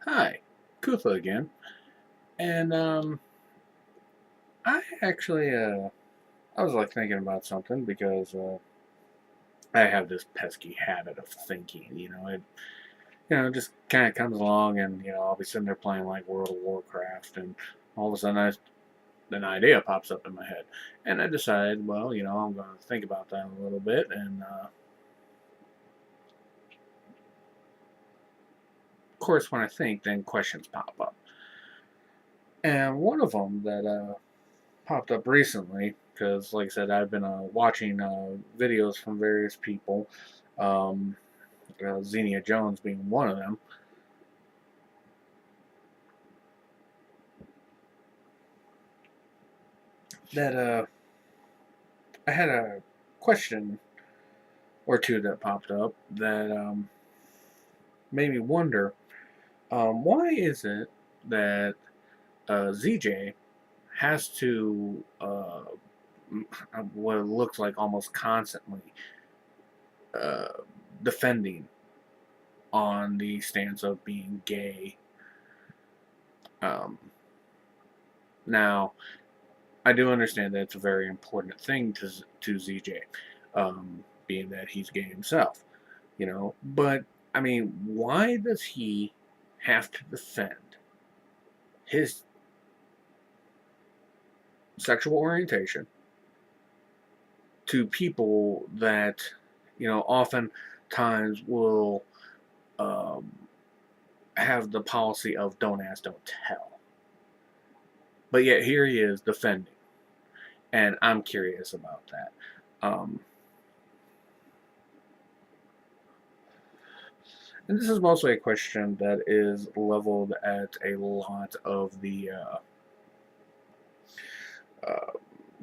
Hi, Kutha again. And I actually I was like thinking about something because I have this pesky habit of thinking. It just kind of comes along, and I'll be sitting there playing like World of Warcraft, and all of a sudden an idea pops up in my head, and I decide, well, I'm going to think about that a little bit, and of course, when I think, then questions pop up, and one of them that popped up recently because, like I said, I've been watching videos from various people, um, Xenia Jones being one of them. That I had a question or two that popped up that made me wonder why is it that ZJ has to what it looks like almost constantly uh, defending on the stance of being gay. Um, Now, I do understand that it's a very important thing to ZJ, being that he's gay himself, But I mean, why does he have to defend his sexual orientation to people that, oftentimes will um, have the policy of don't ask, don't tell, but yet here he is defending, and I'm curious about that. Um, And this is mostly a question that is leveled at a lot of the uh,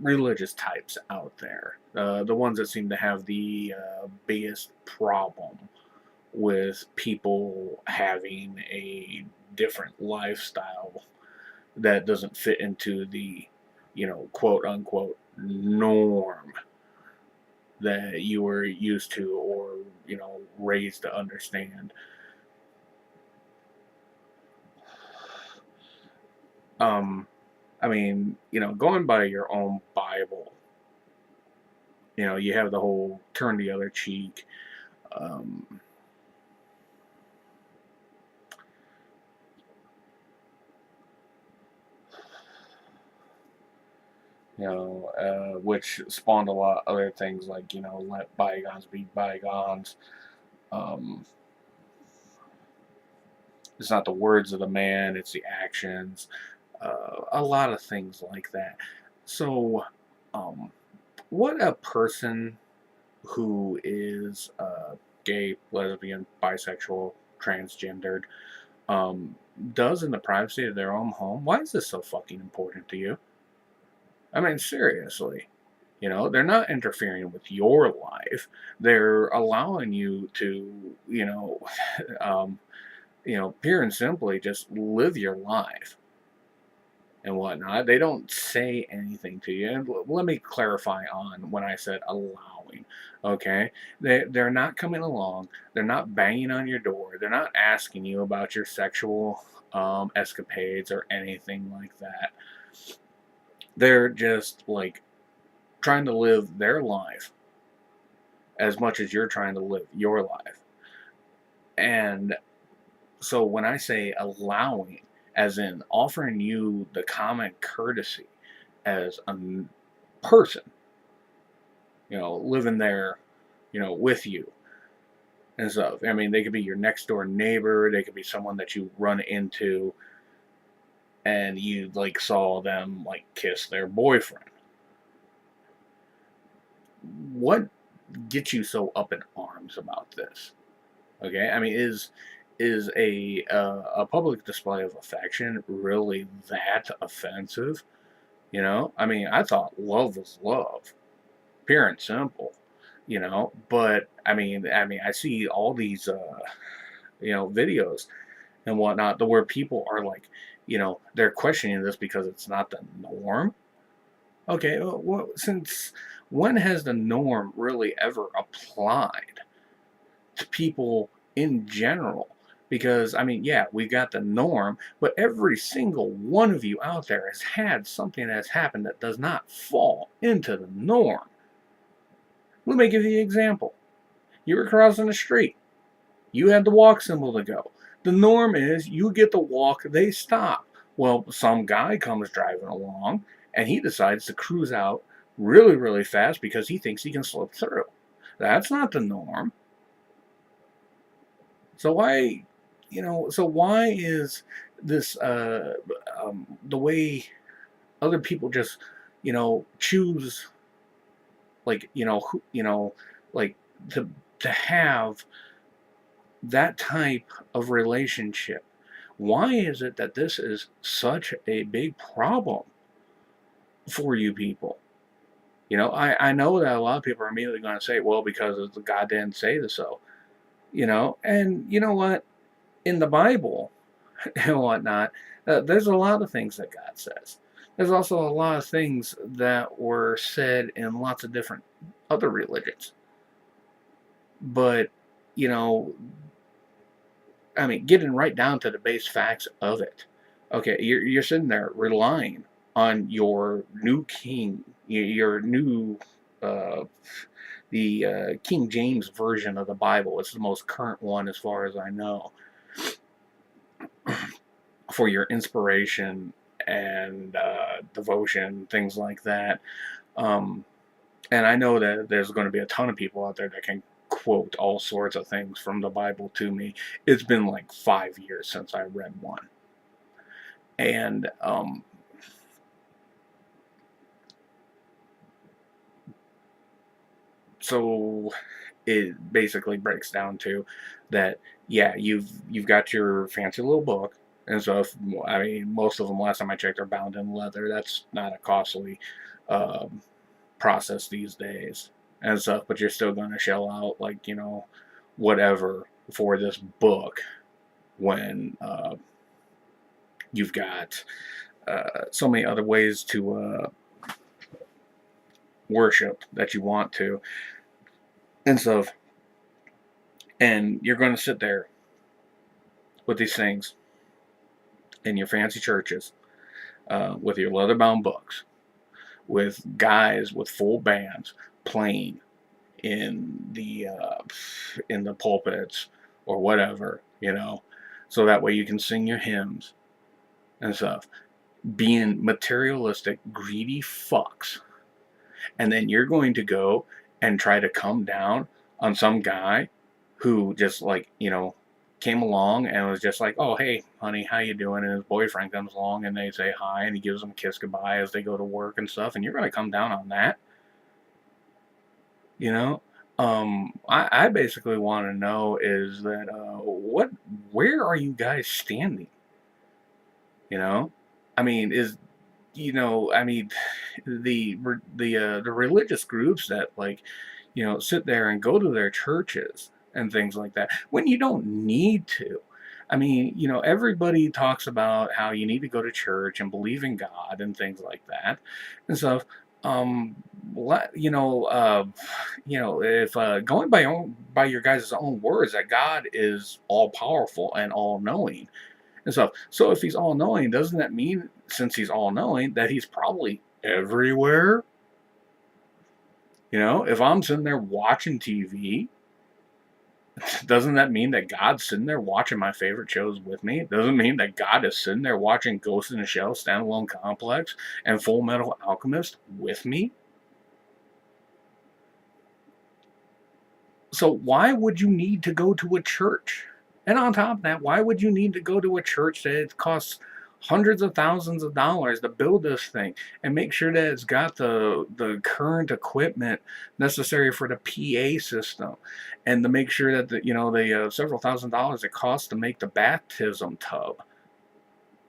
religious types out there. The ones that seem to have the biggest problem with people having a different lifestyle that doesn't fit into the, quote unquote norm that you were used to or, raised to understand. Um, I mean, going by your own Bible, you have the whole turn the other cheek. Um, which spawned a lot of other things like, let bygones be bygones. Um, it's not the words of the man, it's the actions. A lot of things like that. So, um, what a person who is gay, lesbian, bisexual, transgendered, um, does in the privacy of their own home, why is this so fucking important to you? I mean, seriously. They're not interfering with your life. They're allowing you to, um, pure and simply just live your life and whatnot. They don't say anything to you. And let me clarify on when I said allowing. Okay, they're not coming along. They're not banging on your door. They're not asking you about your sexual escapades or anything like that. They're just like trying to live their life as much as you're trying to live your life. And so when I say allowing, as in offering you the common courtesy as a person, living there, with you and stuff. I mean, they could be your next door neighbor, they could be someone that you run into and you like saw them like kiss their boyfriend. What gets you so up in arms about this? Okay, I mean, is a public display of affection really that offensive? I mean, I thought love was love, pure and simple. But I mean, I see all these videos and whatnot, the where people are like, they're questioning this because it's not the norm. Okay, well, since when has the norm really ever applied to people in general? Because, I mean, yeah, we got the norm, but every single one of you out there has had something that's happened that does not fall into the norm. Let me give you an example. You were crossing the street. You had the walk symbol to go. The norm is you get the walk, they stop. Well, some guy comes driving along and he decides to cruise out really, really fast because he thinks he can slip through. That's not the norm. So why is this the way other people just choose, like like to have that type of relationship? Why is it that this is such a big problem for you people? I know that a lot of people are immediately going to say, well, because God didn't say this so. And you know what? In the Bible and whatnot, there's a lot of things that God says. There's also a lot of things that were said in lots of different other religions. But, you know, I mean, getting right down to the base facts of it. Okay, you're sitting there relying on your new king, your new, uh, the King James version of the Bible. It's the most current one, as far as I know, for your inspiration and devotion, things like that. Um, and I know that there's going to be a ton of people out there that can quote all sorts of things from the Bible to me. It's been like 5 years since I read one. And so it basically breaks down to that, yeah, you've got your fancy little book. And so, I mean, most of them, last time I checked, are bound in leather. That's not a costly um, process these days and stuff, but you're still going to shell out, like, whatever for this book when you've got so many other ways to worship that you want to and stuff. And you're going to sit there with these things in your fancy churches with your leather bound books, with guys with full bands playing in the pulpits or whatever, so that way you can sing your hymns and stuff, being materialistic, greedy fucks. And then you're going to go and try to come down on some guy who just, like, came along and was just like, oh, hey, honey, how you doing? And his boyfriend comes along and they say hi and he gives them a kiss goodbye as they go to work and stuff. And you're going to come down on that, you know? I basically want to know is that, where are you guys standing? You know? I mean, I mean, the religious groups that, like, sit there and go to their churches and things like that when you don't need to. I mean, everybody talks about how you need to go to church and believe in God and things like that and stuff. Um, if going by your guys' own words that God is all powerful and all knowing and stuff. So if he's all knowing, doesn't that mean, since he's all knowing, that he's probably everywhere? If I'm sitting there watching TV, doesn't that mean that God's sitting there watching my favorite shows with me? Doesn't mean that God is sitting there watching Ghost in the Shell, Standalone Complex, and Full Metal Alchemist with me? So why would you need to go to a church? And on top of that, why would you need to go to a church that it costs hundreds of thousands of dollars to build this thing and make sure that it's got the current equipment necessary for the PA system, and to make sure that the several thousand dollars it costs to make the baptism tub,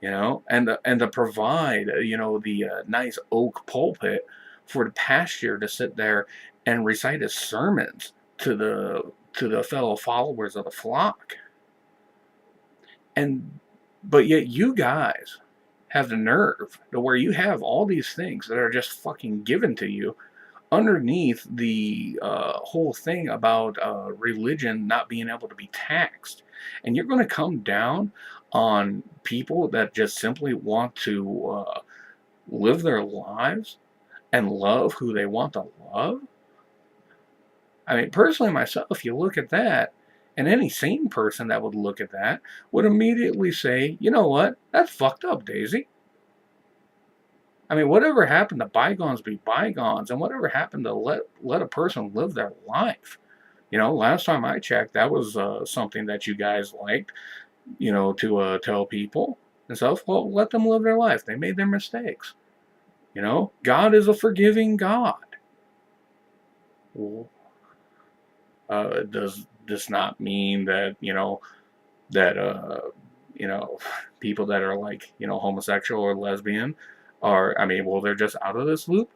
and to provide the nice oak pulpit for the pastor to sit there and recite his sermons to the fellow followers of the flock. And but yet you guys have the nerve to where you have all these things that are just fucking given to you underneath the whole thing about religion not being able to be taxed. And you're going to come down on people that just simply want to live their lives and love who they want to love? I mean, personally, myself, if you look at that, and any sane person that would look at that would immediately say, you know what? That's fucked up, Daisy. I mean, whatever happened to bygones be bygones, and whatever happened to let a person live their life. Last time I checked, that was something that you guys liked, to tell people and stuff. Well, let them live their life. They made their mistakes. God is a forgiving God. Well, does this not mean that, that, people that are like, homosexual or lesbian are, I mean, well, they're just out of this loop?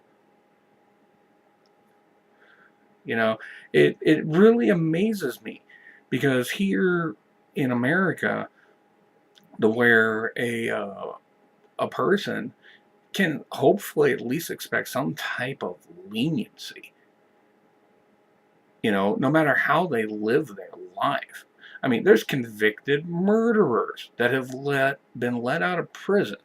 You know, it really amazes me because here in America, the where a person can hopefully at least expect some type of leniency, no matter how they live their life. I mean, there's convicted murderers that have been let out of prison,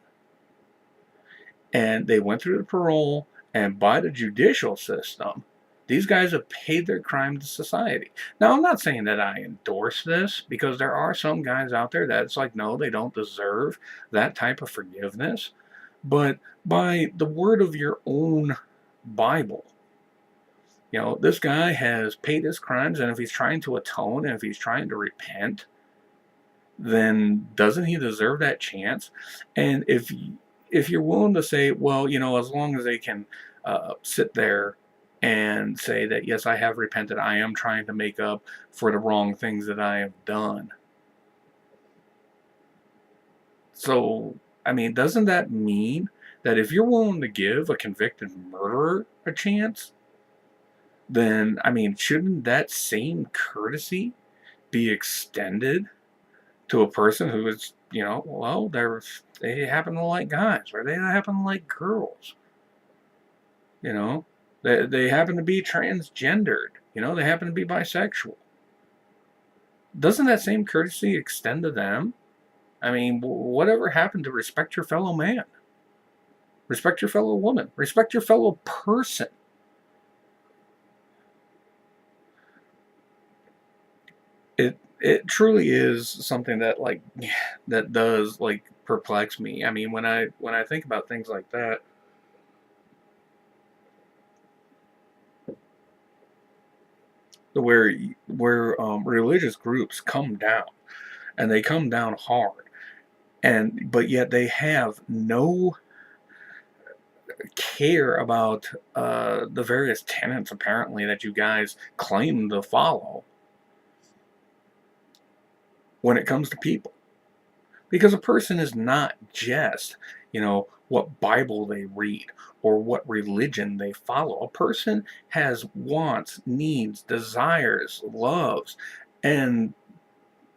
and they went through the parole, and by the judicial system, these guys have paid their crime to society. Now, I'm not saying that I endorse this, because there are some guys out there that it's like, no, they don't deserve that type of forgiveness. But by the word of your own Bible, this guy has paid his crimes, and if he's trying to atone, and if he's trying to repent, then doesn't he deserve that chance? And if you're willing to say, well, as long as they can sit there and say that, yes, I have repented, I am trying to make up for the wrong things that I have done. So, I mean, doesn't that mean that if you're willing to give a convicted murderer a chance, then, I mean, shouldn't that same courtesy be extended to a person who is, well, they happen to like guys, or they happen to like girls, they happen to be transgendered, they happen to be bisexual. Doesn't that same courtesy extend to them? I mean, whatever happened to respect your fellow man? Respect your fellow woman? Respect your fellow person? It truly is something that that does perplex me. I mean, when I think about things like that, where religious groups come down, and they come down hard, but yet they have no care about the various tenets apparently that you guys claim to follow when it comes to people. Because a person is not just, what Bible they read or what religion they follow. A person has wants, needs, desires, loves, and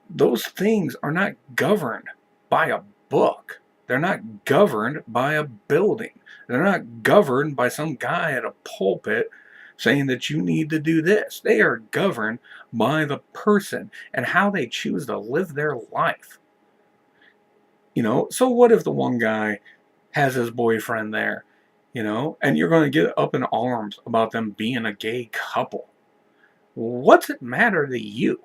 those things are not governed by a book. They're not governed by a building. They're not governed by some guy at a pulpit saying that you need to do this. They are governed by the person and how they choose to live their life. So what if the one guy has his boyfriend there, and you're going to get up in arms about them being a gay couple? What's it matter to you?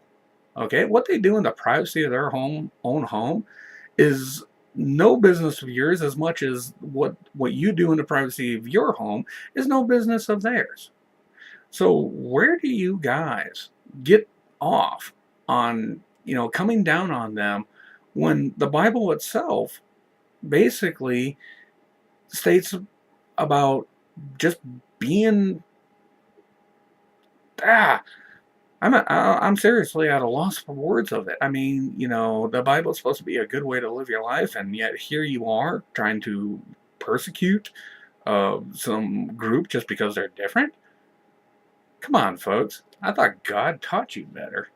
Okay, what they do in the privacy of their own home is no business of yours, as much as what you do in the privacy of your home is no business of theirs. So where do you guys get off on, coming down on them when the Bible itself basically states about just being I'm seriously at a loss for words of it. I mean, the Bible is supposed to be a good way to live your life, and yet here you are trying to persecute some group just because they're different. Come on, folks. I thought God taught you better.